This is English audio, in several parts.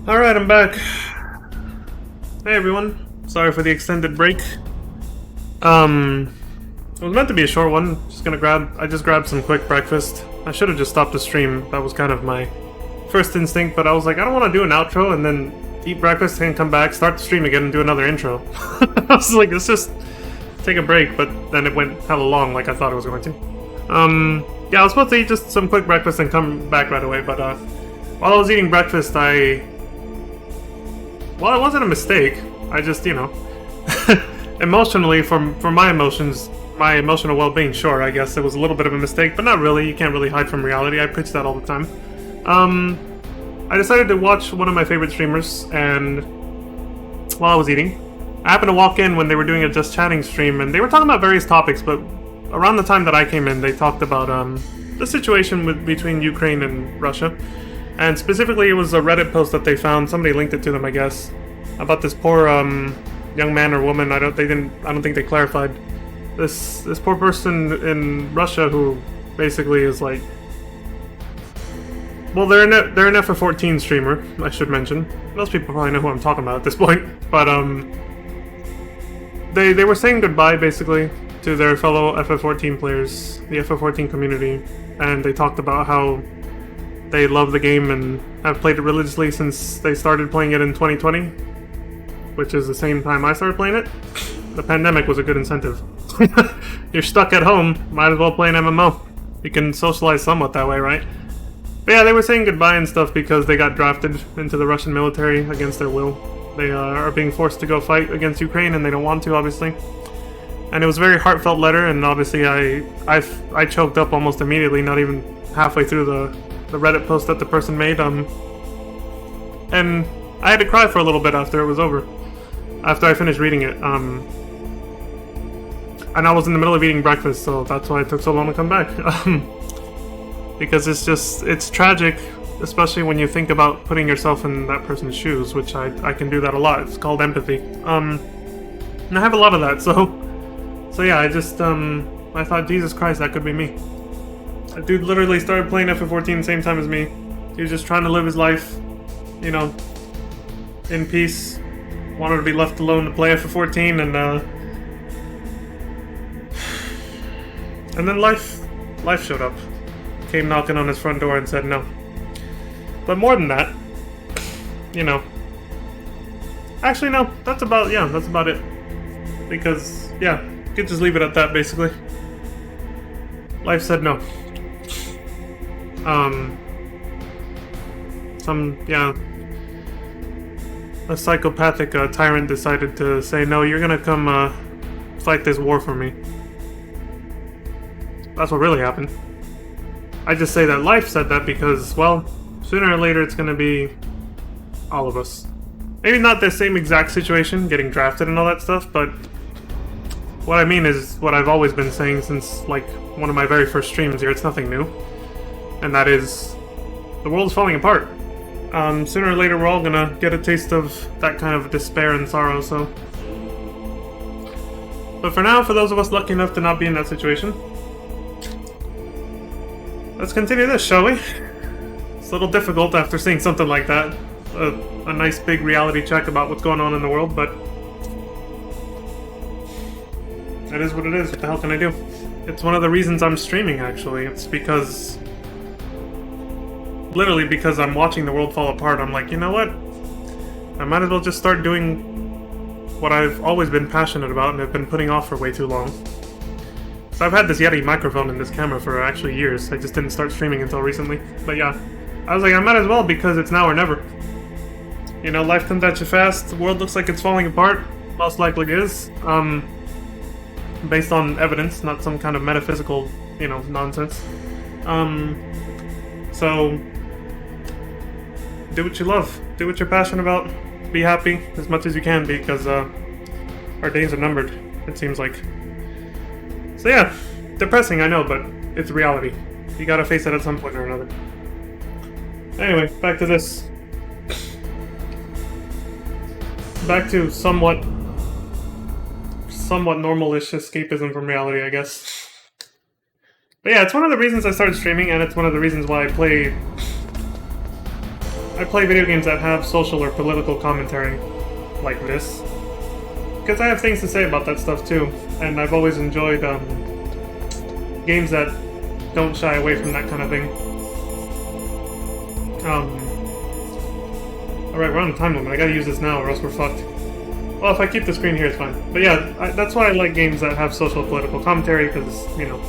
Alright, I'm back. Hey everyone. Sorry for the extended break. It was meant to be a short one. I just grabbed some quick breakfast. I should have just stopped the stream. That was kind of my first instinct, but I was like, I don't want to do an outro and then eat breakfast and come back, start the stream again, and do another intro. I was like, let's just take a break, but then it went hella long like I thought it was going to. Yeah, I was supposed to eat just some quick breakfast and come back right away, but while I was eating breakfast, well, it wasn't a mistake. I just, emotionally, for my emotions, my emotional well-being, sure, I guess it was a little bit of a mistake, but not really. You can't really hide from reality. I preach that all the time. I decided to watch one of my favorite streamers, and while I was eating, I happened to walk in when they were doing a Just Chatting stream, and they were talking about various topics, but around the time that I came in, they talked about the situation between Ukraine and Russia. And specifically, it was a Reddit post that they found. Somebody linked it to them, I guess, about this poor young man or woman. I don't think they clarified. This poor person in Russia who basically is like, well, they're an FF14 streamer. I should mention. Most people probably know who I'm talking about at this point. But they were saying goodbye basically to their fellow FF14 players, the FF14 community, and they talked about how they love the game and have played it religiously since they started playing it in 2020, which is the same time I started playing it. The pandemic was a good incentive. You're stuck at home, might as well play an MMO. You can socialize somewhat that way, right? But yeah, they were saying goodbye and stuff because they got drafted into the Russian military against their will. They are being forced to go fight against Ukraine, and they don't want to, obviously. And it was a very heartfelt letter, and obviously I choked up almost immediately, not even halfway through the Reddit post that the person made, and I had to cry for a little bit after it was over, after I finished reading it, and I was in the middle of eating breakfast, so that's why it took so long to come back, because it's tragic, especially when you think about putting yourself in that person's shoes, which I can do that a lot. It's called empathy, and I have a lot of that, so yeah, I thought, Jesus Christ, that could be me. That dude literally started playing FF14 the same time as me. He was just trying to live his life, in peace. Wanted to be left alone to play FF14, and then life showed up. Came knocking on his front door and said no. But more than that, actually no, that's about it. Because, yeah, you could just leave it at that, basically. Life said no. A psychopathic tyrant decided to say, no, you're gonna come fight this war for me. That's what really happened. I just say that life said that because, well, sooner or later it's gonna be all of us. Maybe not the same exact situation, getting drafted and all that stuff, but what I mean is what I've always been saying since, like, one of my very first streams here. It's nothing new. And that is, the world's falling apart. Sooner or later we're all gonna get a taste of that kind of despair and sorrow, so. But for now, for those of us lucky enough to not be in that situation, let's continue this, shall we? It's a little difficult after seeing something like that. A nice big reality check about what's going on in the world, but it is what it is. What the hell can I do? It's one of the reasons I'm streaming, actually. It's because, literally because I'm watching the world fall apart. I'm like, you know what? I might as well just start doing what I've always been passionate about and have been putting off for way too long. So I've had this Yeti microphone and this camera for actually years. I just didn't start streaming until recently. But yeah, I was like, I might as well because it's now or never. Life comes at you fast. The world looks like it's falling apart. Most likely it is. Based on evidence, not some kind of metaphysical, nonsense. So, do what you love. Do what you're passionate about. Be happy as much as you can be, because our days are numbered, it seems like. So yeah, depressing, I know, but it's reality. You gotta face it at some point or another. Anyway, back to this. Back to somewhat normal-ish escapism from reality, I guess. But yeah, it's one of the reasons I started streaming, and it's one of the reasons why I play I play video games that have social or political commentary, like this, because I have things to say about that stuff too, and I've always enjoyed games that don't shy away from that kind of thing. Alright, we're on the time limit. I gotta use this now or else we're fucked. Well, if I keep the screen here, it's fine. But yeah, that's why I like games that have social political commentary, because, you know,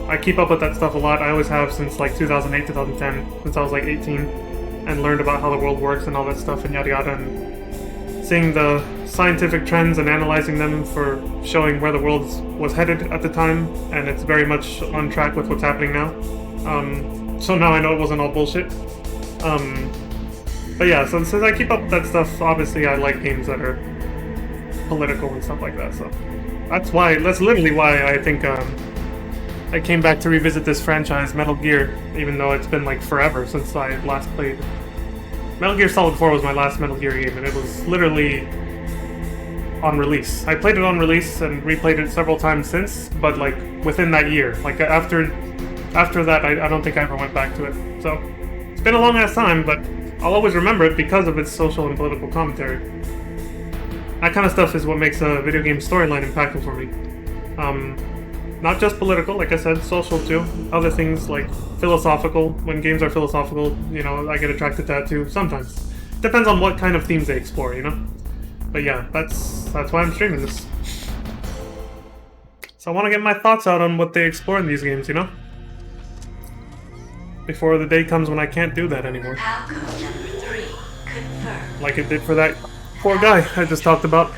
I keep up with that stuff a lot. I always have since like 2008, 2010, since I was like 18, and learned about how the world works and all that stuff and yada yada, and seeing the scientific trends and analyzing them for showing where the world was headed at the time, and it's very much on track with what's happening now. So now I know it wasn't all bullshit. But yeah, so since I keep up with that stuff, obviously I like games that are political and stuff like that, so that's literally why I think I came back to revisit this franchise, Metal Gear, even though it's been like forever since I last played. Metal Gear Solid 4 was my last Metal Gear game, and it was literally on release. I played it on release and replayed it several times since, but like within that year. Like after that, I don't think I ever went back to it. So it's been a long ass time, but I'll always remember it because of its social and political commentary. That kind of stuff is what makes a video game storyline impactful for me. Not just political, like I said, social too. Other things like philosophical. When games are philosophical, you know, I get attracted to that too. Sometimes. Depends on what kind of themes they explore, you know? But yeah, that's why I'm streaming this. So I want to get my thoughts out on what they explore in these games, you know? Before the day comes when I can't do that anymore. Alcove number 3 confirmed. Like it did for that poor guy I just talked about.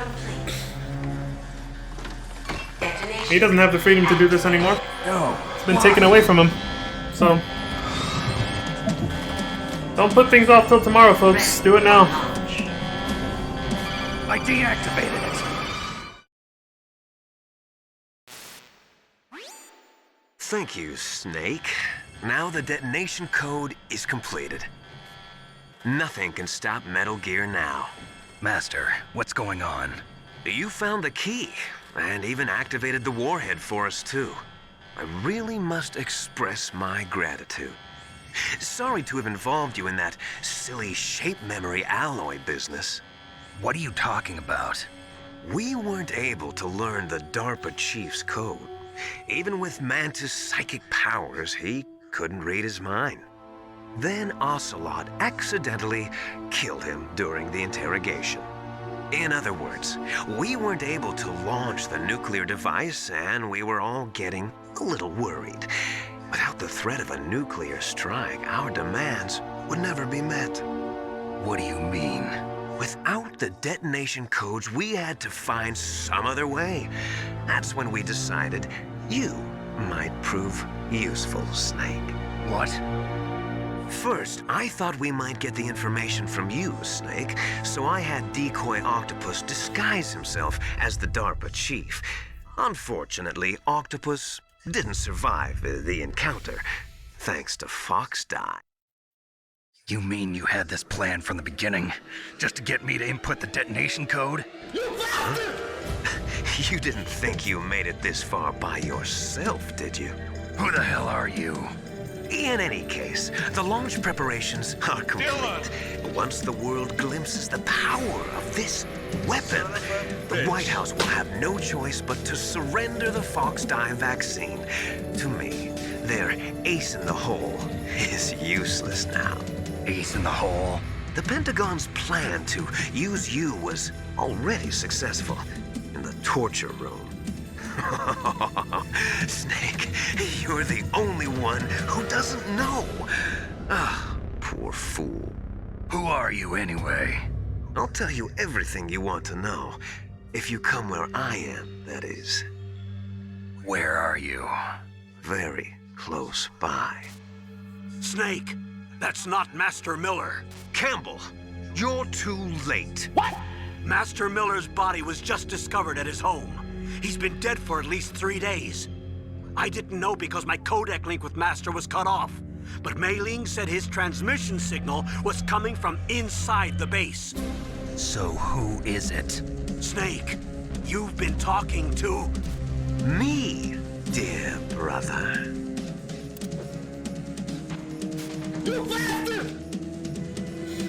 He doesn't have the freedom to do this anymore. No. It's been taken away from him. So don't put things off till tomorrow, folks. Do it now. I deactivated it. Thank you, Snake. Now the detonation code is completed. Nothing can stop Metal Gear now. Master, what's going on? You found the key, and even activated the warhead for us too. I really must express my gratitude. Sorry to have involved you in that silly shape memory alloy business. What are you talking about? We weren't able to learn the DARPA chief's code. Even with Mantis' psychic powers, he couldn't read his mind. Then Ocelot accidentally killed him during the interrogation. In other words, we weren't able to launch the nuclear device, and we were all getting a little worried. Without the threat of a nuclear strike, our demands would never be met. What do you mean? Without the detonation codes, we had to find some other way. That's when we decided you might prove useful, Snake. What? First, I thought we might get the information from you, Snake, so I had Decoy Octopus disguise himself as the DARPA chief. Unfortunately, Octopus didn't survive the encounter, thanks to Fox Die. You mean you had this plan from the beginning? Just to get me to input the detonation code? Huh? You didn't think you made it this far by yourself, did you? Who the hell are you? In any case, the launch preparations are complete. Once the world glimpses the power of this weapon, the White House will have no choice but to surrender the Fox Die vaccine. To me, their ace in the hole is useless now. Ace in the hole? The Pentagon's plan to use you was already successful in the torture room. Snake, you're the only one who doesn't know. Ah, poor fool. Who are you anyway? I'll tell you everything you want to know. If you come where I am, that is. Where are you? Very close by. Snake, that's not Master Miller. Campbell, you're too late. What? Master Miller's body was just discovered at his home. He's been dead for at least 3 days. I didn't know because my codec link with Master was cut off. But Mei Ling said his transmission signal was coming from inside the base. So who is it? Snake, you've been talking to... Me, dear brother. You bastard!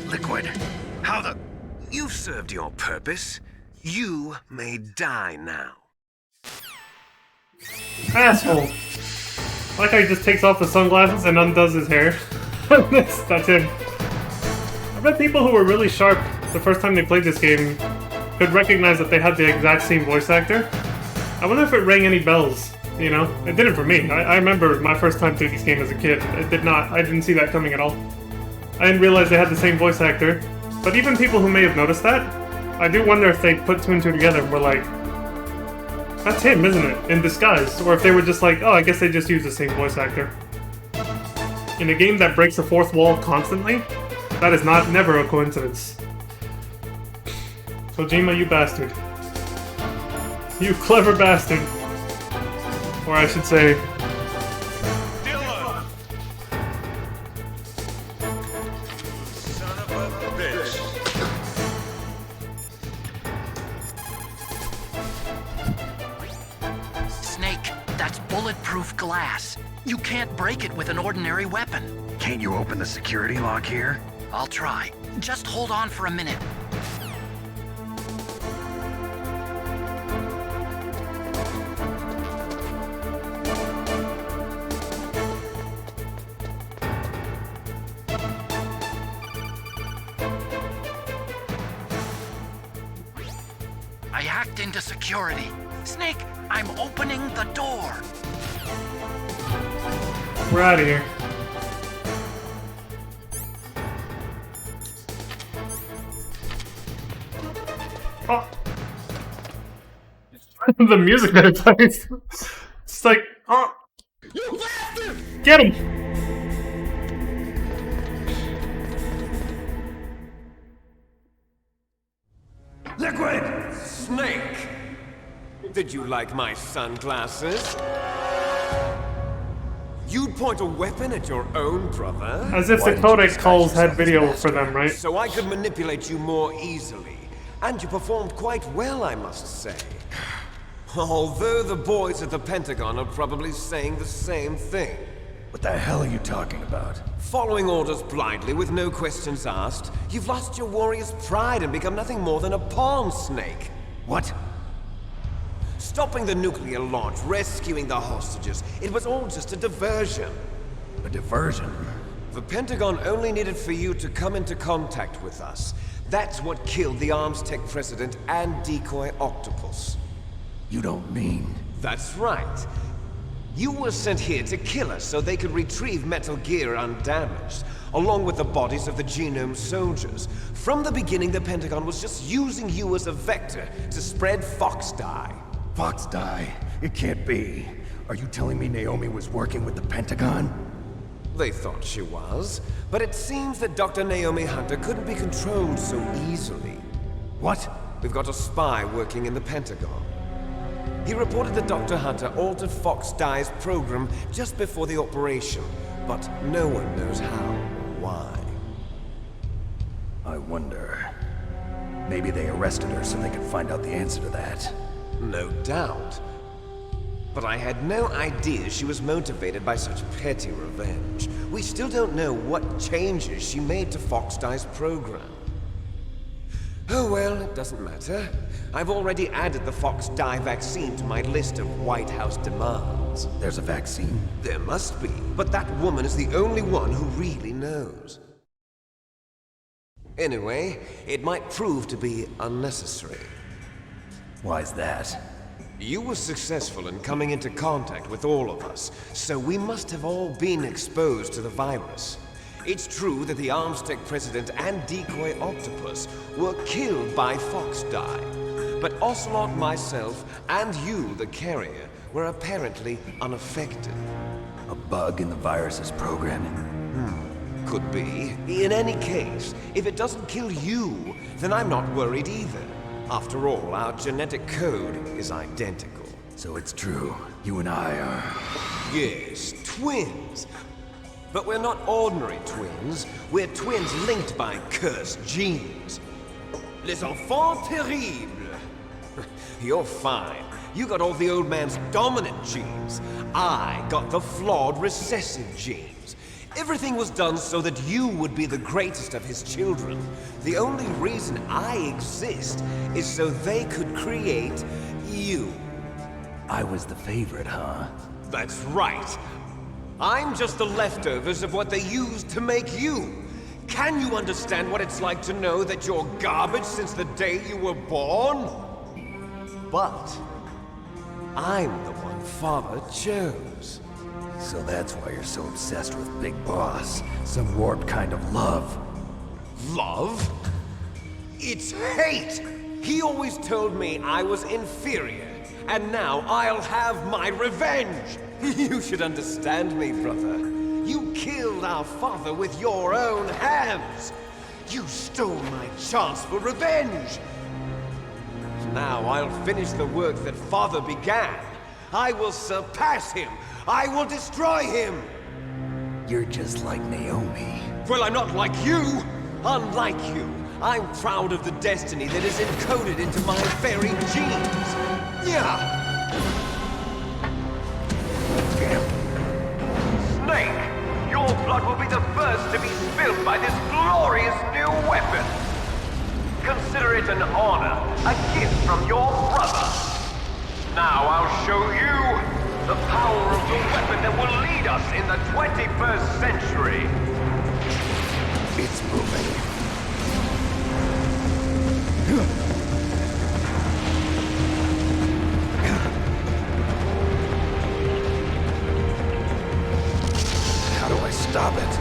Liquid, how the... You've served your purpose. You may die now. Asshole. I like how he just takes off the sunglasses and undoes his hair. That's him. I bet people who were really sharp the first time they played this game could recognize that they had the exact same voice actor. I wonder if it rang any bells, you know? It didn't for me. I remember my first time through this game as a kid. It did not. I didn't see that coming at all. I didn't realize they had the same voice actor. But even people who may have noticed that, I do wonder if they put two and two together and were like, that's him, isn't it? In disguise. Or if they were just like, oh, I guess they just used the same voice actor. In a game that breaks the fourth wall constantly, that is never a coincidence. Kojima, you bastard. You clever bastard. Or I should say... Dylan! Son of a bitch. Snake, that's bulletproof glass. You can't break it with an ordinary weapon. Can't you open the security lock here? I'll try. Just hold on for a minute. I hacked into security. Snake, I'm opening the door. We're out of here. Oh. The music that it plays. It's like, oh. Get him! Liquid! Snake! Did you like my sunglasses? You'd point a weapon at your own brother? As if the codec calls had video for them, right? So I could manipulate you more easily. And you performed quite well, I must say. Although the boys at the Pentagon are probably saying the same thing. What the hell are you talking about? Following orders blindly with no questions asked, you've lost your warrior's pride and become nothing more than a pawn, Snake. What? Stopping the nuclear launch, rescuing the hostages, it was all just a diversion. A diversion? The Pentagon only needed for you to come into contact with us. That's what killed the ArmsTech president and decoy Octopus. You don't mean... That's right. You were sent here to kill us so they could retrieve Metal Gear undamaged, along with the bodies of the Genome soldiers. From the beginning, the Pentagon was just using you as a vector to spread Fox Die. Fox die? It can't be. Are you telling me Naomi was working with the Pentagon? They thought she was, but it seems that Dr. Naomi Hunter couldn't be controlled so easily. What? We've got a spy working in the Pentagon. He reported that Dr. Hunter altered Fox Die's program just before the operation, but no one knows how or why. I wonder... Maybe they arrested her so they could find out the answer to that. No doubt. But I had no idea she was motivated by such petty revenge. We still don't know what changes she made to Fox Die's program. Oh well, it doesn't matter. I've already added the Fox Die vaccine to my list of White House demands. There's a vaccine? There must be, but that woman is the only one who really knows. Anyway, it might prove to be unnecessary. Why's that? You were successful in coming into contact with all of us, so we must have all been exposed to the virus. It's true that the ArmsTech president and decoy Octopus were killed by Fox Die, but Ocelot, myself, and you, the carrier, were apparently unaffected. A bug in the virus's programming? Could be. In any case, if it doesn't kill you, then I'm not worried either. After all, our genetic code is identical. So it's true. You and I are... Yes, twins. But we're not ordinary twins. We're twins linked by cursed genes. Les enfants terribles. You're fine. You got all the old man's dominant genes. I got the flawed recessive genes. Everything was done so that you would be the greatest of his children. The only reason I exist is so they could create you. I was the favorite, huh? That's right. I'm just the leftovers of what they used to make you. Can you understand what it's like to know that you're garbage since the day you were born? But I'm the one Father chose. So that's why you're so obsessed with Big Boss. Some warped kind of love. Love? It's hate! He always told me I was inferior, and now I'll have my revenge! You should understand me, brother. You killed our father with your own hands! You stole my chance for revenge! Now I'll finish the work that Father began. I will surpass him! I will destroy him! You're just like Naomi. Well, I'm not like you! Unlike you, I'm proud of the destiny that is encoded into my very genes! Yeah! Snake! Your blood will be the first to be spilled by this glorious new weapon! Consider it an honor, a gift from your brother! Now I'll show you the power of the weapon that will lead us in the 21st century! It's moving. How do I stop it?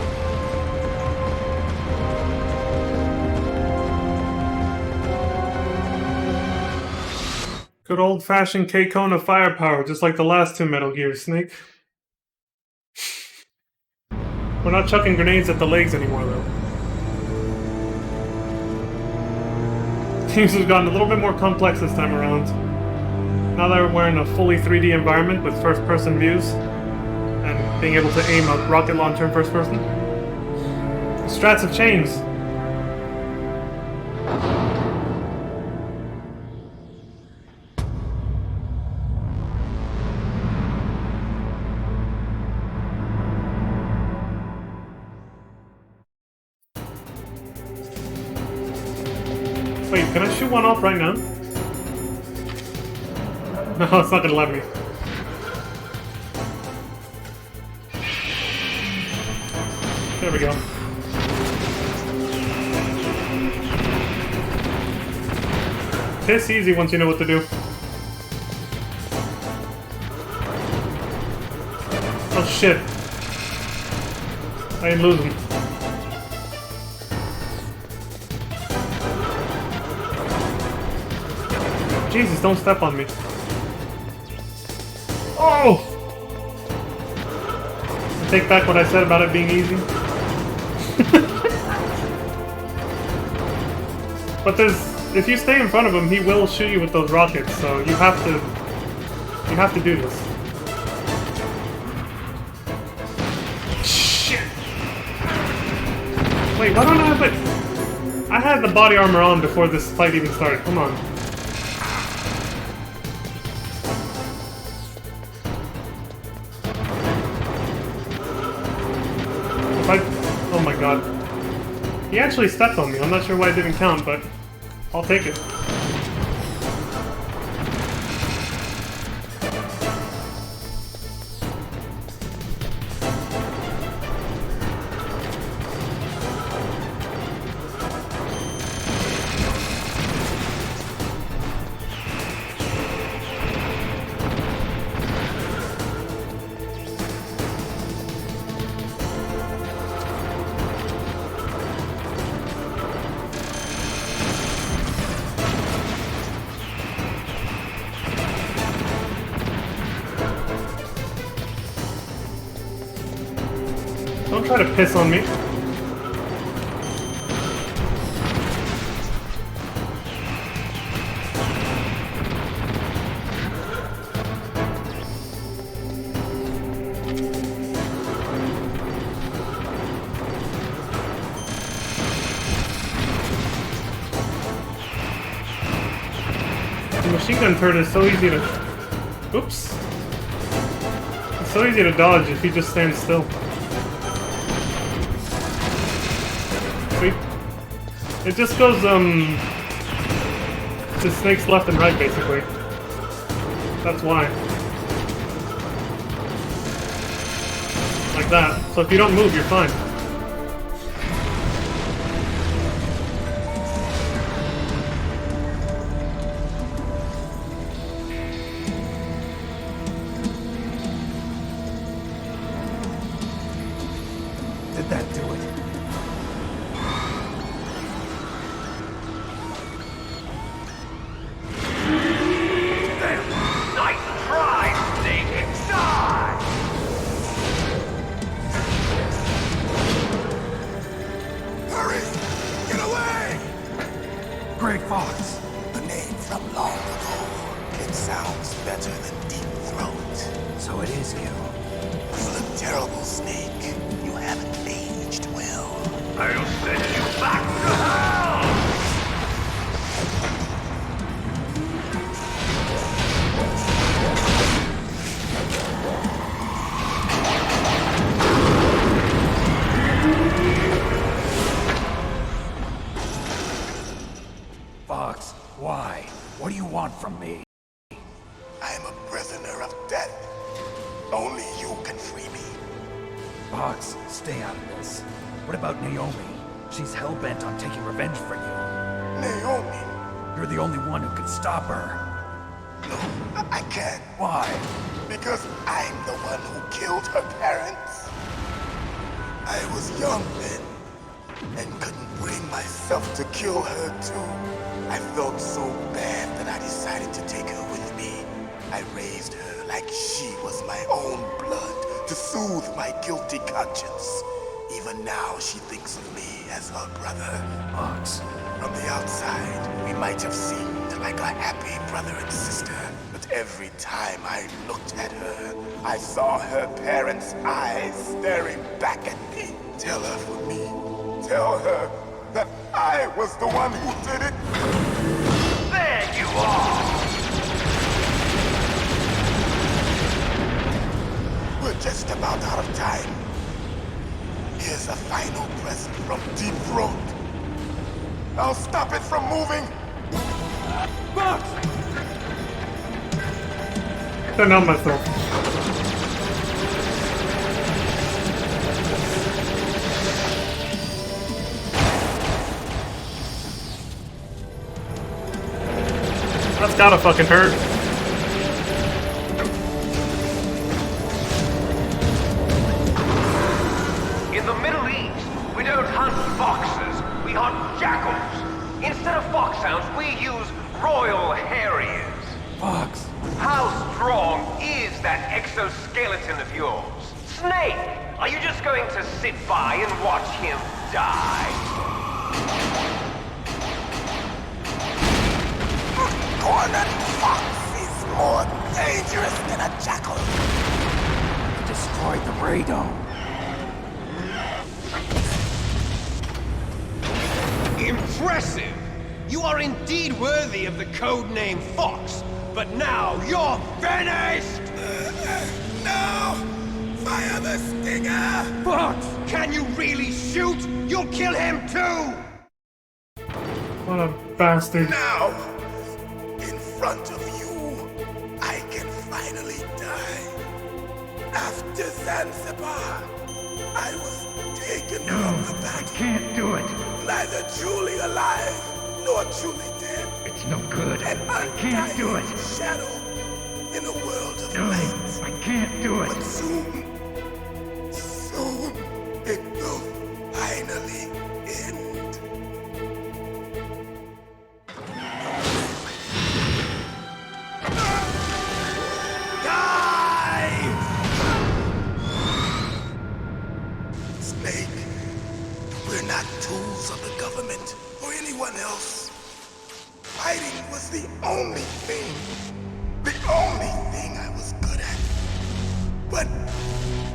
Good old-fashioned K-Cone of firepower, just like the last two Metal Gears, Snake. We're not chucking grenades at the legs anymore, though. Things have gotten a little bit more complex this time around. Now that we're in a fully 3D environment with first-person views, and being able to aim a rocket launcher in first person, the strats have changed. Wait, can I shoot one off right now? No, it's not gonna let me. There we go. It's easy once you know what to do. Oh shit. I ain't losing. Jesus, don't step on me. Oh! I take back what I said about it being easy. But if you stay in front of him, he will shoot you with those rockets, so you have to do this. Shit! Wait, why don't I have it? I had the body armor on before this fight even started, come on. Oh my god. He actually stepped on me. I'm not sure why it didn't count, but I'll take it. Don't try to piss on me. The machine gun turret is so easy to... Oops. It's so easy to dodge if he just stands still. It just goes, to snakes left and right, basically. That's why. Like that. So if you don't move, you're fine. Did that do it? Nice try, Snake! Die! Hurry! Get away! Grey Fox. A name from long ago. It sounds better than Deep Throat. So it is you. You look terrible, Snake. You haven't aged well. I'll send you back to hell! Fox, why? What do you want from me? I am a prisoner of death. Only you can free me. Fox, stay out of this. What about Naomi? She's hell-bent on taking revenge for you. Naomi? You're the only one who can stop her. No, I can't. Why? Because I'm the one who killed her parents. I was young then, and couldn't bring myself to kill her too. I felt so bad that I decided to take her with me. I raised her like she was my own blood to soothe my guilty conscience. Even now, she thinks of me as her brother. Fox, from the outside, we might have seemed like a happy brother and sister. But every time I looked at her, I saw her parents' eyes staring back at me. Tell her for me. Tell her that I was the one who did it. There you are! We're just about out of time. Here's a final present from Deep Throat. I'll stop it from moving. Fox! Turn on myself. That's gotta fucking hurt. In the Middle East, we don't hunt foxes, we hunt jackals. Instead of foxhounds, we use royal harriers. Fox! How strong is that exoskeleton of yours? Snake, are you just going to sit by and watch him die? Cornered Fox is more dangerous than a jackal. Destroyed the radome. Impressive! You are indeed worthy of the code name Fox, but now you're finished! No! Fire the stinger! Fox, can you really shoot? You'll kill him too! What a bastard. Now! In front of you, I can finally die. After Zanzibar, I was taken from the battle. I can't do it. Neither truly alive, nor truly dead. It's no good. An I can't do it. undying shadow in a world of No, light. I can't do But it. soon, it will finally end. Die! Snake, we're not tools of the government or anyone else. Fighting was the only thing I was good at. But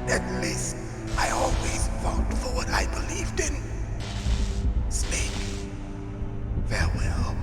at least I always fought for what I believed in. Snake, farewell.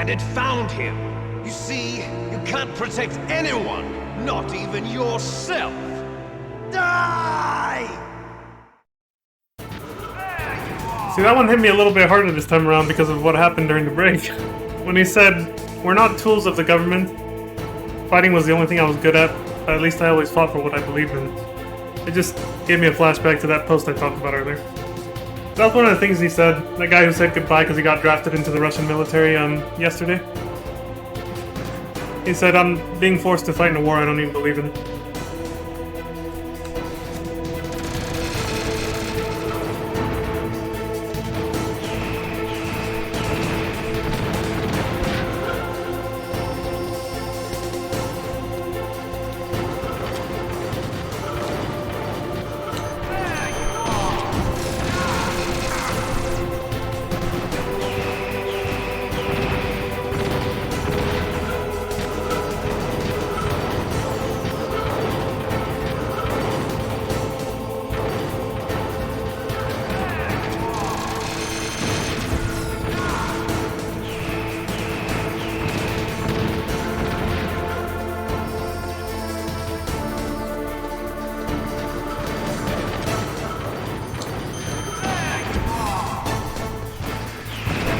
and it found him. You see, you can't protect anyone, not even yourself. Die! See, that one hit me a little bit harder this time around because of what happened during the break. When he said, "We're not tools of the government. Fighting was the only thing I was good at, but at least I always fought for what I believed in." It just gave me a flashback to that post I talked about earlier. That was one of the things he said, that guy who said goodbye because he got drafted into the Russian military yesterday. He said, "I'm being forced to fight in a war I don't even believe in."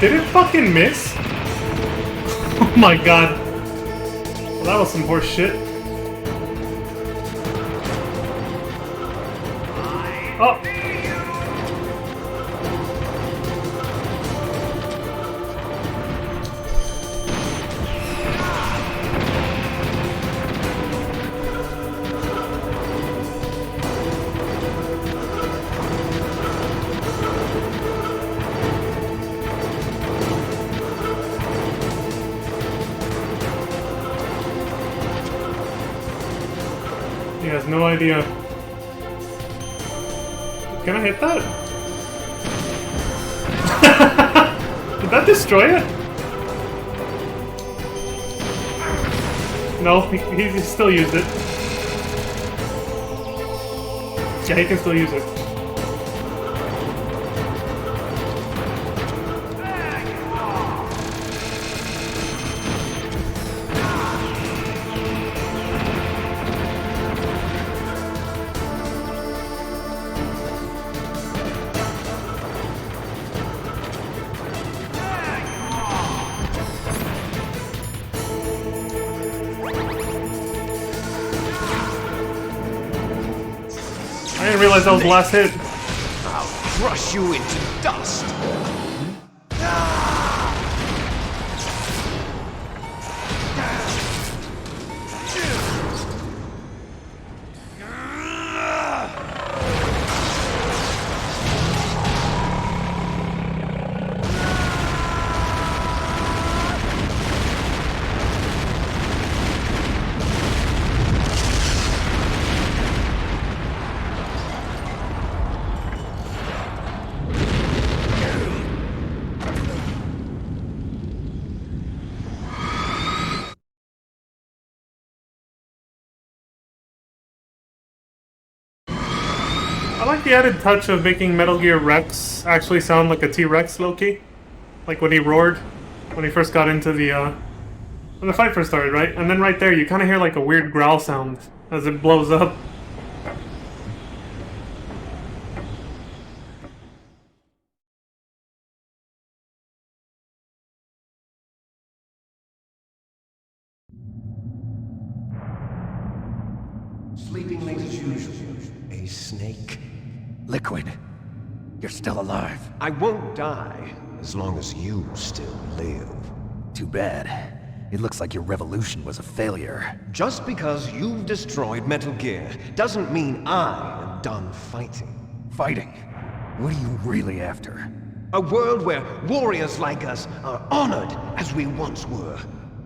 Did it fucking miss? Oh my god. Well, that was some horse shit. Oh! He has no idea. Can I hit that? Did that destroy it? No, he still used it. Yeah, he can still use it. I didn't realize that was the last hit. I'll crush you into dust. I like the added touch of making Metal Gear Rex actually sound like a T-Rex low-key. Like when he roared, when he first got into when the fight first started, right? And then right there, you kind of hear like a weird growl sound as it blows up. Sleeping late as usual. A snake. Liquid, you're still alive. I won't die as long as you still live. Too bad. It looks like your revolution was a failure. Just because you've destroyed Metal Gear doesn't mean I am done fighting. Fighting? What are you really after? A world where warriors like us are honored as we once were,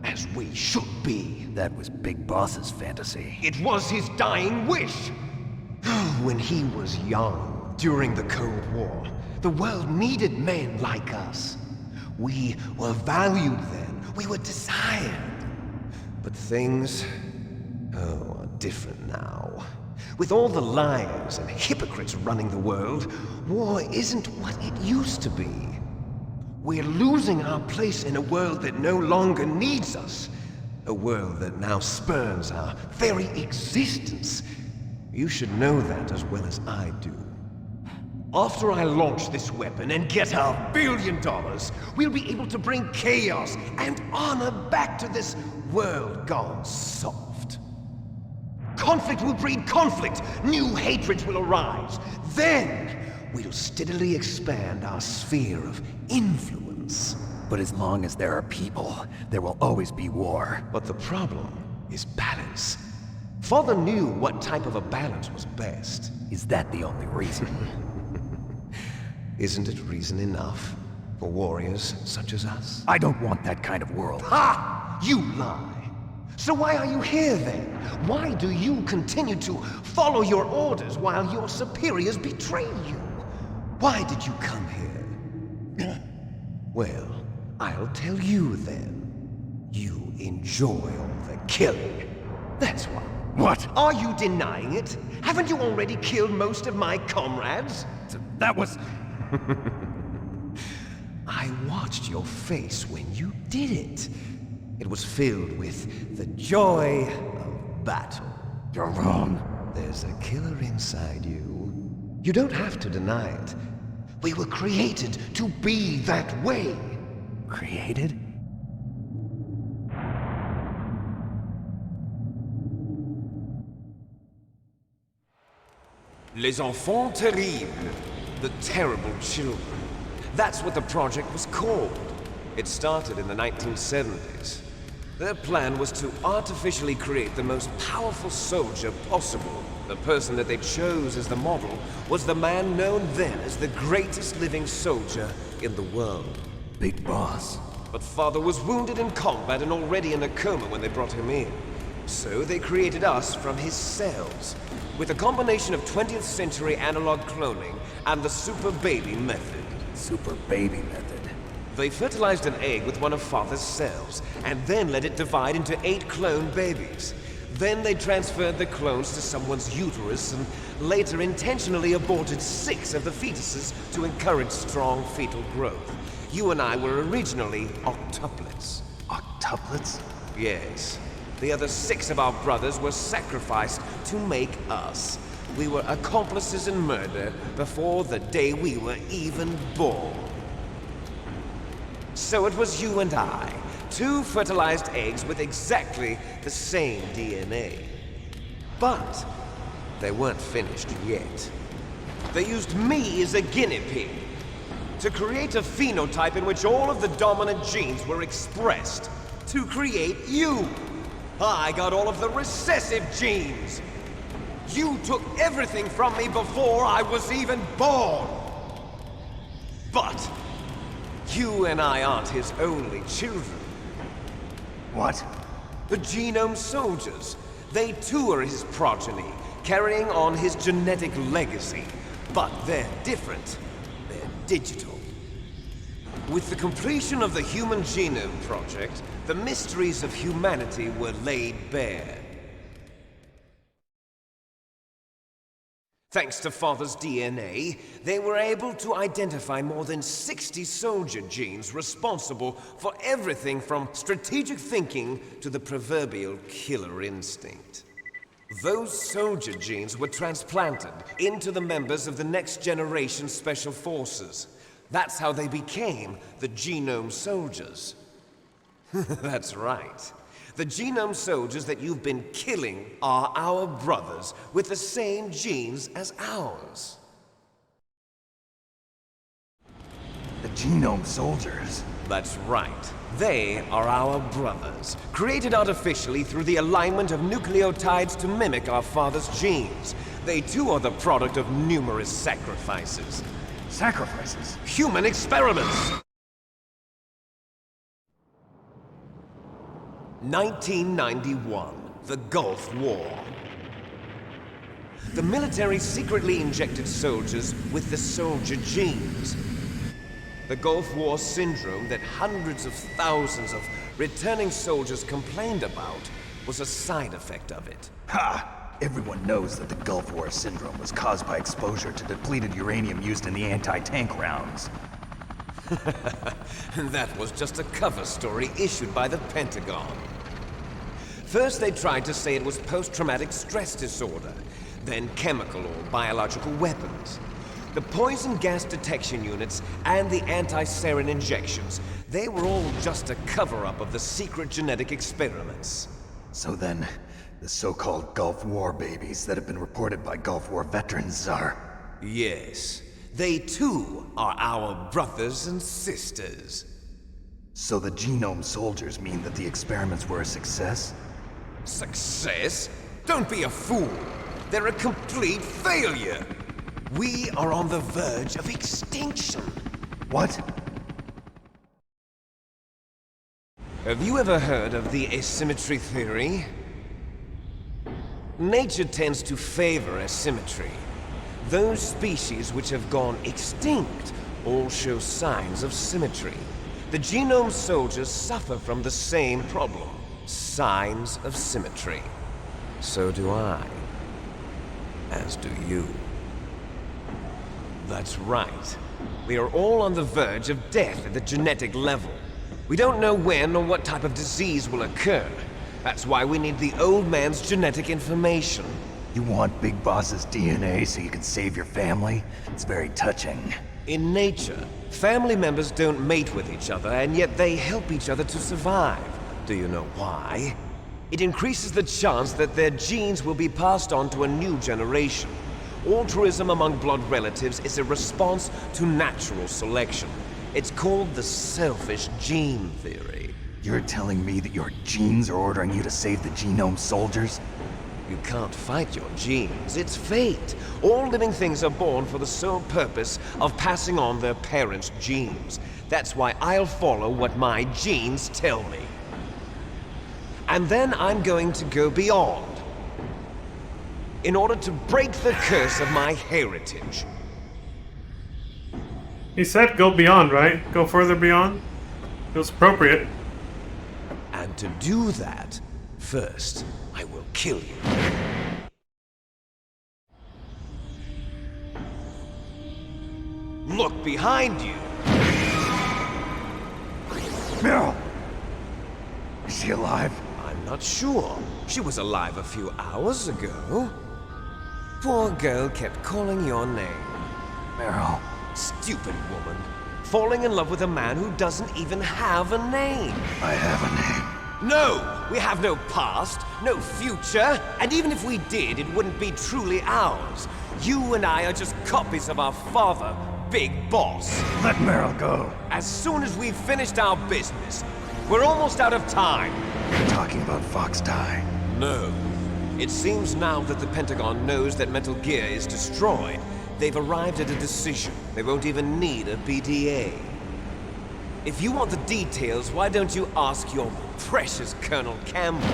as we should be. That was Big Boss's fantasy. It was his dying wish. When he was young, during the Cold War, the world needed men like us. We were valued then. We were desired. But things, are different now. With all the liars and hypocrites running the world, war isn't what it used to be. We're losing our place in a world that no longer needs us. A world that now spurns our very existence. You should know that as well as I do. After I launch this weapon and get our $1 billion, we'll be able to bring chaos and honor back to this world gone soft. Conflict will breed conflict. New hatreds will arise. Then, we'll steadily expand our sphere of influence. But as long as there are people, there will always be war. But the problem is balance. Father knew what type of a balance was best. Is that the only reason? Isn't it reason enough for warriors such as us? I don't want that kind of world. Ha! You lie! So why are you here then? Why do you continue to follow your orders while your superiors betray you? Why did you come here? Well, I'll tell you then. You enjoy all the killing. That's why. What? Are you denying it? Haven't you already killed most of my comrades? That was... I watched your face when you did it. It was filled with the joy of battle. You're wrong. There's a killer inside you. You don't have to deny it. We were created to be that way. Created? Les enfants terribles. The terrible children. That's what the project was called. It started in the 1970s. Their plan was to artificially create the most powerful soldier possible. The person that they chose as the model was the man known then as the greatest living soldier in the world. Big Boss. But Father was wounded in combat and already in a coma when they brought him in. So they created us from his cells, with a combination of 20th century analog cloning and the super baby method. Super baby method. They fertilized an egg with one of Father's cells, and then let it divide into 8 clone babies. Then they transferred the clones to someone's uterus, and later intentionally aborted 6 of the fetuses to encourage strong fetal growth. You and I were originally octuplets. Octuplets? Yes. The other 6 of our brothers were sacrificed to make us. We were accomplices in murder before the day we were even born. So it was you and I, 2 fertilized eggs with exactly the same DNA. But they weren't finished yet. They used me as a guinea pig to create a phenotype in which all of the dominant genes were expressed to create you. I got all of the recessive genes. You took everything from me before I was even born. But you and I aren't his only children. What? The Genome Soldiers. They too are his progeny, carrying on his genetic legacy. But they're different. They're digital. With the completion of the Human Genome Project, the mysteries of humanity were laid bare. Thanks to Father's DNA, they were able to identify more than 60 soldier genes responsible for everything from strategic thinking to the proverbial killer instinct. Those soldier genes were transplanted into the members of the Next Generation Special Forces. That's how they became the Genome Soldiers. That's right. The Genome Soldiers that you've been killing are our brothers with the same genes as ours. The Genome Soldiers? That's right. They are our brothers, created artificially through the alignment of nucleotides to mimic our father's genes. They too are the product of numerous sacrifices. Sacrifices? Human experiments! 1991, the Gulf War. The military secretly injected soldiers with the soldier genes. The Gulf War syndrome that hundreds of thousands of returning soldiers complained about was a side effect of it. Ha! Everyone knows that the Gulf War syndrome was caused by exposure to depleted uranium used in the anti-tank rounds. That was just a cover story issued by the Pentagon. First they tried to say it was post-traumatic stress disorder, then chemical or biological weapons. The poison gas detection units and the anti-sarin injections, they were all just a cover-up of the secret genetic experiments. So then, the so-called Gulf War babies that have been reported by Gulf War veterans are... Yes, they too are our brothers and sisters. So the genome soldiers mean that the experiments were a success? Success? Don't be a fool! They're a complete failure! We are on the verge of extinction. What? Have you ever heard of the asymmetry theory? Nature tends to favor asymmetry. Those species which have gone extinct all show signs of symmetry. The genome soldiers suffer from the same problem. Signs of symmetry. So do I. As do you. That's right. We are all on the verge of death at the genetic level. We don't know when or what type of disease will occur. That's why we need the old man's genetic information. You want Big Boss's DNA so you can save your family? It's very touching. In nature, family members don't mate with each other, and yet they help each other to survive. Do you know why? It increases the chance that their genes will be passed on to a new generation. Altruism among blood relatives is a response to natural selection. It's called the selfish gene theory. You're telling me that your genes are ordering you to save the genome soldiers? You can't fight your genes. It's fate. All living things are born for the sole purpose of passing on their parents' genes. That's why I'll follow what my genes tell me. And then I'm going to go beyond. In order to break the curse of my heritage. He said go beyond, right? Go further beyond? Feels appropriate. And to do that, first, I will kill you. Look behind you! Meryl! Is she alive? I'm not sure. She was alive a few hours ago. Poor girl kept calling your name. Meryl. Stupid woman. Falling in love with a man who doesn't even have a name. I have a name. No! We have no past, no future, and even if we did, it wouldn't be truly ours. You and I are just copies of our father, Big Boss. Let Meryl go. As soon as we've finished our business, we're almost out of time. You're talking about Fox Die. No. It seems now that the Pentagon knows that Metal Gear is destroyed. They've arrived at a decision. They won't even need a BDA. If you want the details, why don't you ask your precious Colonel Campbell?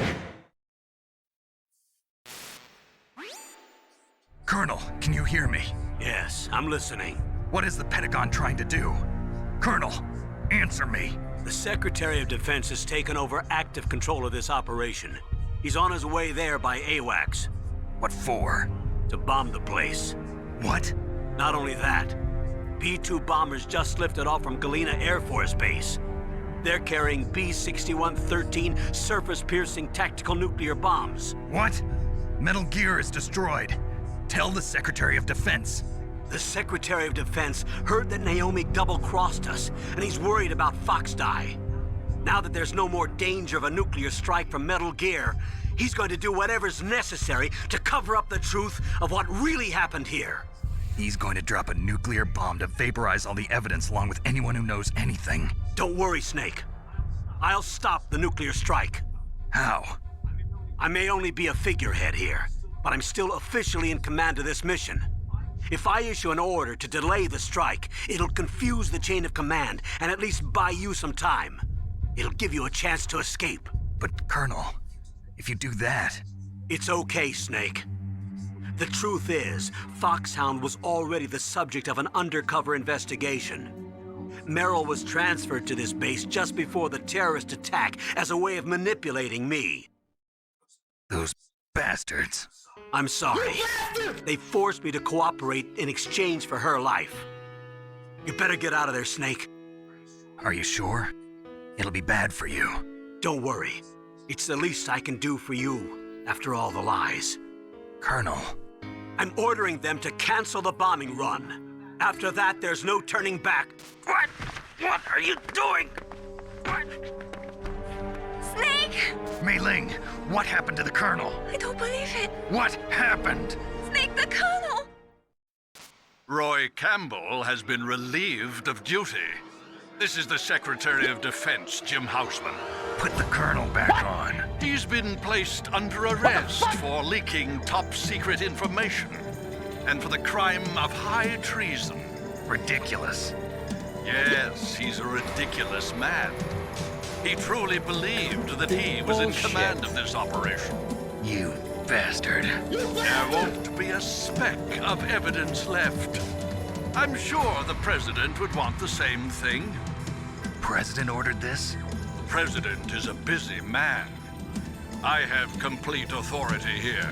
Colonel, can you hear me? Yes, I'm listening. What is the Pentagon trying to do? Colonel, answer me. The Secretary of Defense has taken over active control of this operation. He's on his way there by AWACS. What for? To bomb the place. What? Not only that, B-2 bombers just lifted off from Galena Air Force Base. They're carrying B-6113 surface-piercing tactical nuclear bombs. What? Metal Gear is destroyed. Tell the Secretary of Defense. The Secretary of Defense heard that Naomi double-crossed us, and he's worried about Fox Die. Now that there's no more danger of a nuclear strike from Metal Gear, he's going to do whatever's necessary to cover up the truth of what really happened here. He's going to drop a nuclear bomb to vaporize all the evidence along with anyone who knows anything. Don't worry, Snake. I'll stop the nuclear strike. How? I may only be a figurehead here, but I'm still officially in command of this mission. If I issue an order to delay the strike, it'll confuse the chain of command and at least buy you some time. It'll give you a chance to escape. But, Colonel, if you do that... It's okay, Snake. The truth is, Foxhound was already the subject of an undercover investigation. Meryl was transferred to this base just before the terrorist attack as a way of manipulating me. Those bastards. I'm sorry. They forced me to cooperate in exchange for her life. You better get out of there, Snake. Are you sure? It'll be bad for you. Don't worry. It's the least I can do for you, after all the lies. Colonel. I'm ordering them to cancel the bombing run. After that, there's no turning back. What? What are you doing? What? Snake! Mei Ling, what happened to the Colonel? I don't believe it. What happened? Snake, the Colonel! Roy Campbell has been relieved of duty. This is the Secretary of Defense, Jim Houseman. Put the Colonel back on. He's been placed under arrest for leaking top-secret information and for the crime of high treason. Ridiculous. Yes, he's a ridiculous man. He truly believed that he was in command of this operation. You bastard. There won't be a speck of evidence left. I'm sure the President would want the same thing. President ordered this? The President is a busy man. I have complete authority here.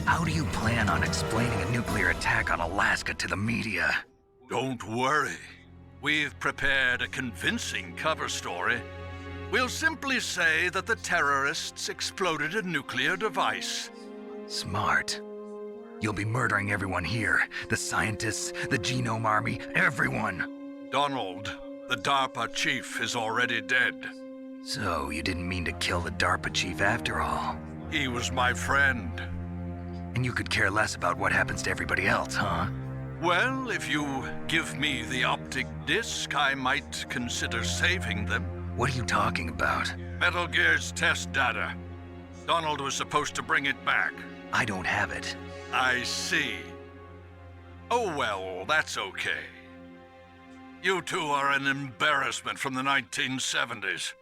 How do you plan on explaining a nuclear attack on Alaska to the media? Don't worry. We've prepared a convincing cover story. We'll simply say that the terrorists exploded a nuclear device. Smart. You'll be murdering everyone here. The scientists, the Genome Army, everyone. Donald, the DARPA chief, is already dead. So, you didn't mean to kill the DARPA chief after all? He was my friend. And you could care less about what happens to everybody else, huh? Well, if you give me the optic disc, I might consider saving them. What are you talking about? Metal Gear's test data. Donald was supposed to bring it back. I don't have it. I see. Oh well, that's okay. You two are an embarrassment from the 1970s.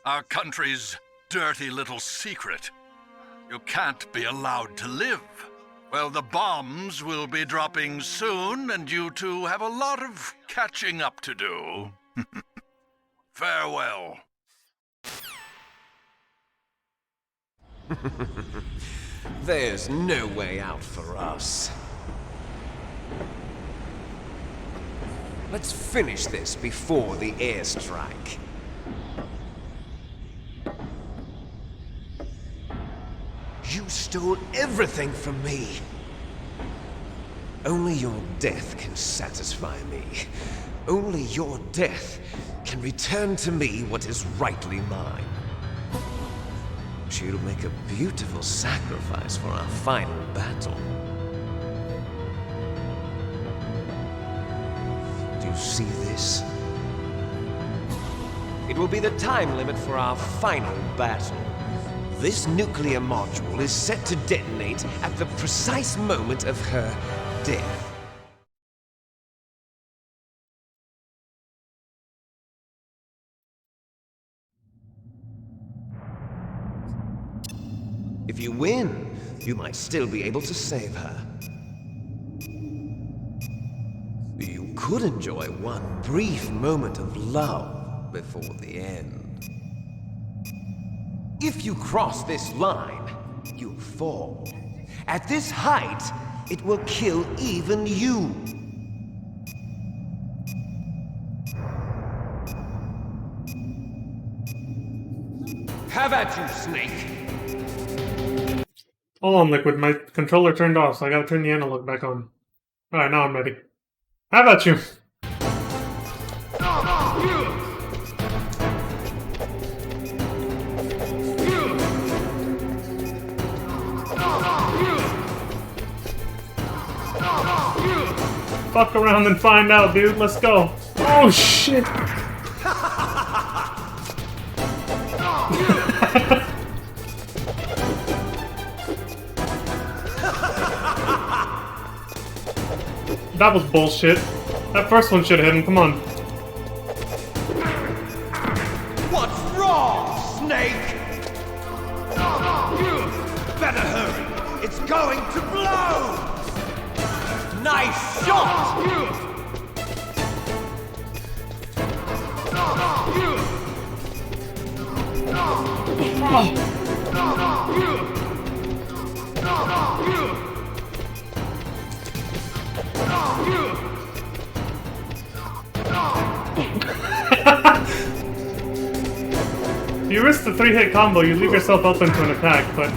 Our country's dirty little secret. You can't be allowed to live. Well, the bombs will be dropping soon, and you two have a lot of catching up to do. Farewell. There's no way out for us. Let's finish this before the airstrike. You stole everything from me. Only your death can satisfy me. Only your death can return to me what is rightly mine. She'll make a beautiful sacrifice for our final battle. Do you see this? It will be the time limit for our final battle. This nuclear module is set to detonate at the precise moment of her death. If you win, you might still be able to save her. You could enjoy one brief moment of love before the end. If you cross this line, you'll fall. At this height, it will kill even you. Have at you, Snake! Hold on, Liquid. My controller turned off, so I gotta turn the analog back on. Alright, now I'm ready. How about you? Fuck around and find out, dude. Let's go. Oh, shit. That was bullshit. That first one should have hit him. Come on. What's wrong, Snake? Better hurry. It's going to blow! Nice shot! If you risk the 3-hit combo, you leave yourself open to an attack, but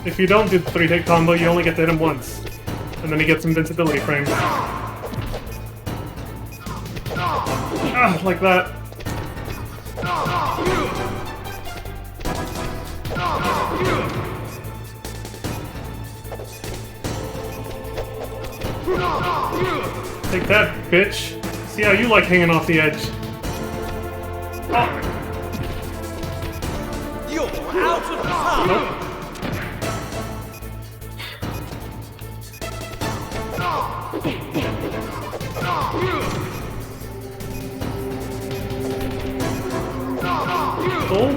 if you don't do the 3-hit combo, you only get to hit him once. And then he gets invincibility frames. Ah, like that. Take that, bitch. See how you like hanging off the edge. Oh. You're out of time! Nope. Cool.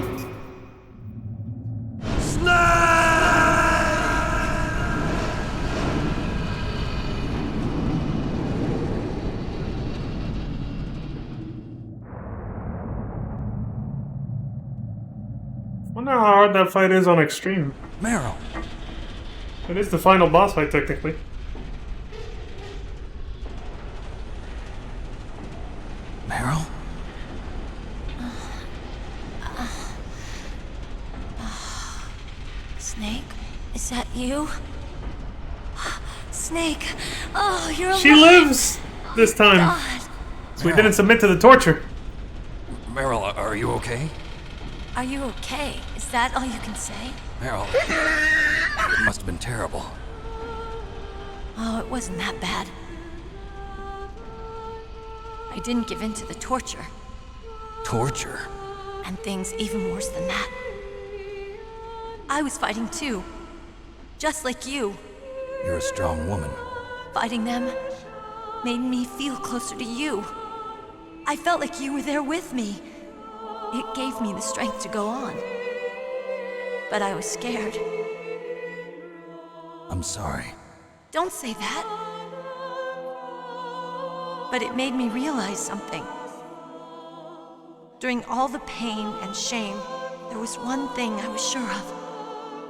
I wonder how hard that fight is on Extreme. Meryl. It is the final boss fight, technically. Meryl? Snake, is that you? Snake, oh, you're alive. She lives this time. God. So we didn't submit to the torture. Meryl, are you okay? Are you okay? Is that all you can say? Meryl, it must have been terrible. Oh, it wasn't that bad. I didn't give in to the torture. Torture? And things even worse than that. I was fighting too. Just like you. You're a strong woman. Fighting them made me feel closer to you. I felt like you were there with me. It gave me the strength to go on. But I was scared. I'm sorry. Don't say that. But it made me realize something. During all the pain and shame, there was one thing I was sure of.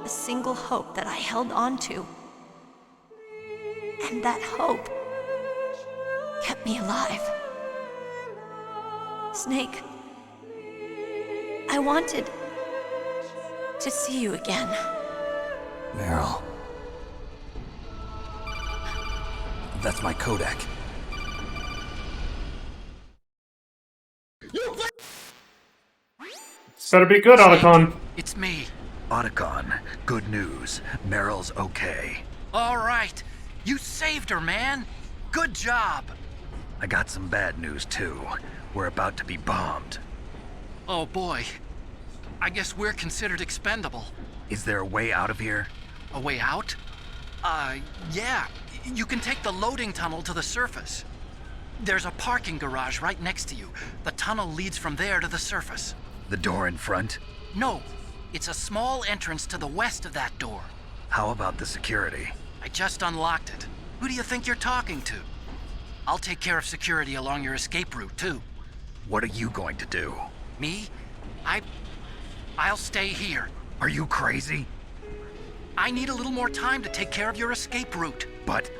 A single hope that I held on to. And that hope kept me alive. Snake, I wanted to see you again. Meryl. That's my Kodak. Better be good, Otacon. It's me. Otacon, good news. Meryl's okay. All right. You saved her, man. Good job. I got some bad news, too. We're about to be bombed. Oh, boy. I guess we're considered expendable. Is there a way out of here? A way out? Yeah. You can take the loading tunnel to the surface. There's a parking garage right next to you. The tunnel leads from there to the surface. The door in front? No. It's a small entrance to the west of that door. How about the security? I just unlocked it. Who do you think you're talking to? I'll take care of security along your escape route, too. What are you going to do? Me? I'll stay here. Are you crazy? I need a little more time to take care of your escape route. But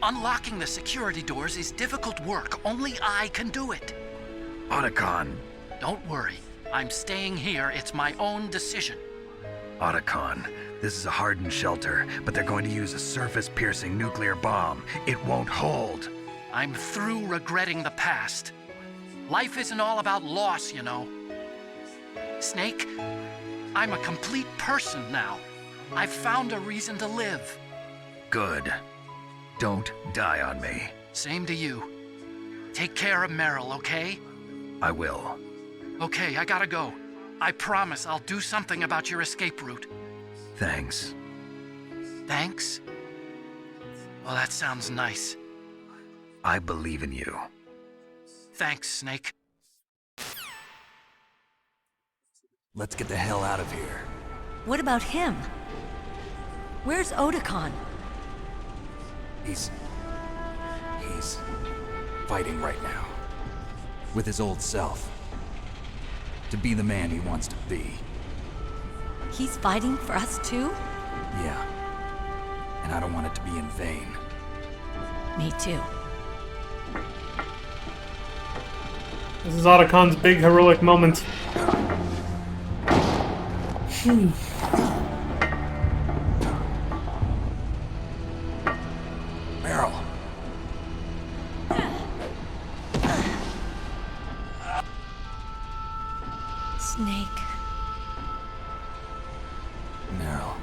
unlocking the security doors is difficult work. Only I can do it. Otacon. Don't worry. I'm staying here. It's my own decision. Otacon, this is a hardened shelter, but they're going to use a surface-piercing nuclear bomb. It won't hold. I'm through regretting the past. Life isn't all about loss, you know. Snake, I'm a complete person now. I've found a reason to live. Good. Don't die on me. Same to you. Take care of Meryl, okay? I will. Okay, I gotta go. I promise I'll do something about your escape route. Thanks. Thanks? Well, that sounds nice. I believe in you. Thanks, Snake. Let's get the hell out of here. What about him? Where's Otacon? He's fighting right now. With his old self. To be the man he wants to be. He's fighting for us too? Yeah. And I don't want it to be in vain. Me too. This is Otacon's big heroic moment. Meryl. Snake. Meryl.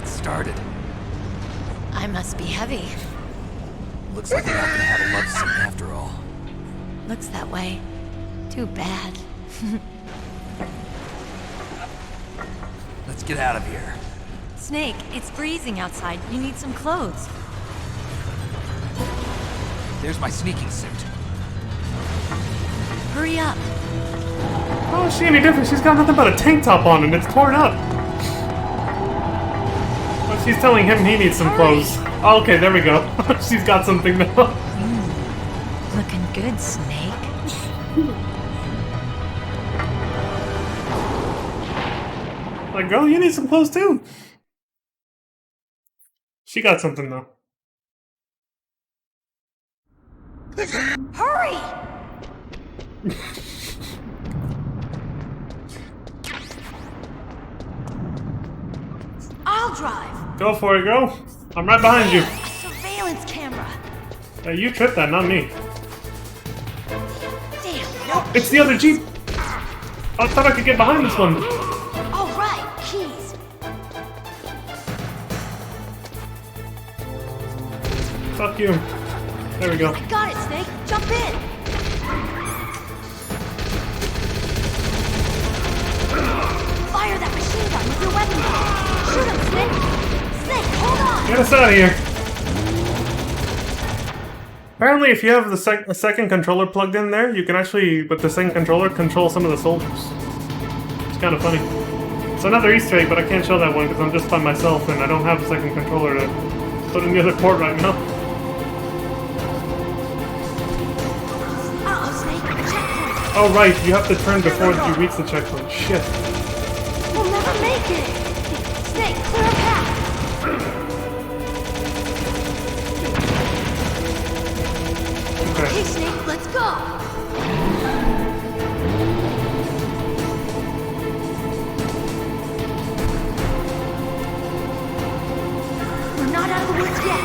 It started. I must be heavy. Looks like we're not gonna have a love scene after all. Looks that way. Too bad. Let's get out of here. Snake, it's freezing outside. You need some clothes. There's my sneaking suit. Hurry up. How is she any different? She's got nothing but a tank top on and it's torn up. But she's telling him he needs some clothes. Oh, okay, there we go. She's got something now. Looking good, Snake. Like, girl, you need some clothes too. She got something though. Hurry! I'll drive. Go for it, girl. I'm right behind you. A surveillance camera. You tripped that, not me. Damn, no. It's the other Jeep. I thought I could get behind this one. All right, keys. Fuck you. There we go. Got it, Snake. Jump in. Fire that machine gun with your weapon. Shoot him, Snake. Snake, hold on. Get us out of here. Apparently, if you have the a second controller plugged in there, you can actually, with the second controller, control some of the soldiers. It's kind of funny. It's another Easter egg, but I can't show that one because I'm just by myself and I don't have a second controller to put in the other port right now. Uh-oh, Snake. Checkpoint. Oh right, you have to turn before you reach the checkpoint. Shit. We'll never make it. Snake, clear a path. Okay, Snake, let's go. We're not out of the woods yet.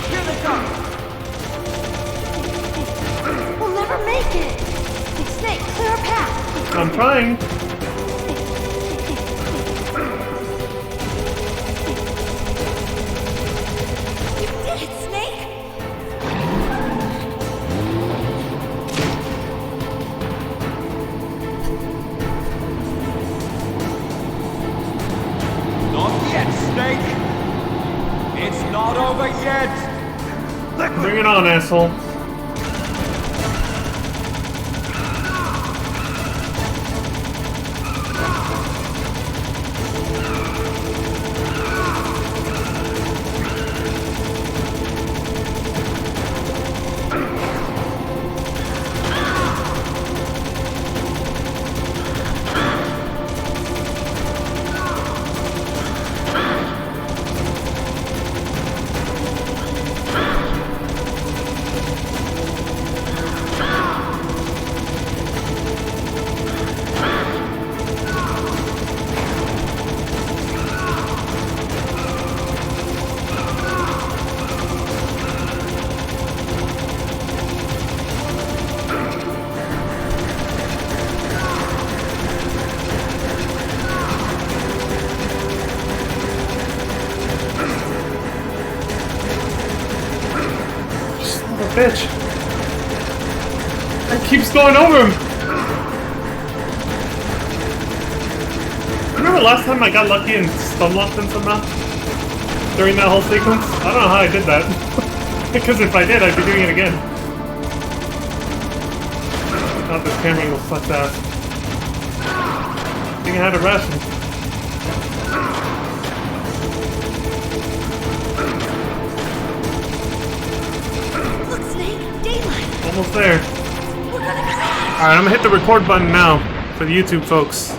Here they come. We'll never make it. Snake, clear a path. I'm trying. You did it, Snake. Not yet, Snake! It's not over yet! Bring it on, asshole. Bitch. It keeps going over him. Remember last time I got lucky and stun locked him somehow? During that whole sequence? I don't know how I did that. Because if I did, I'd be doing it again. Not this camera angle fucked ass. I think I had a ration. Almost there. Alright, I'm gonna hit the record button now for the YouTube folks.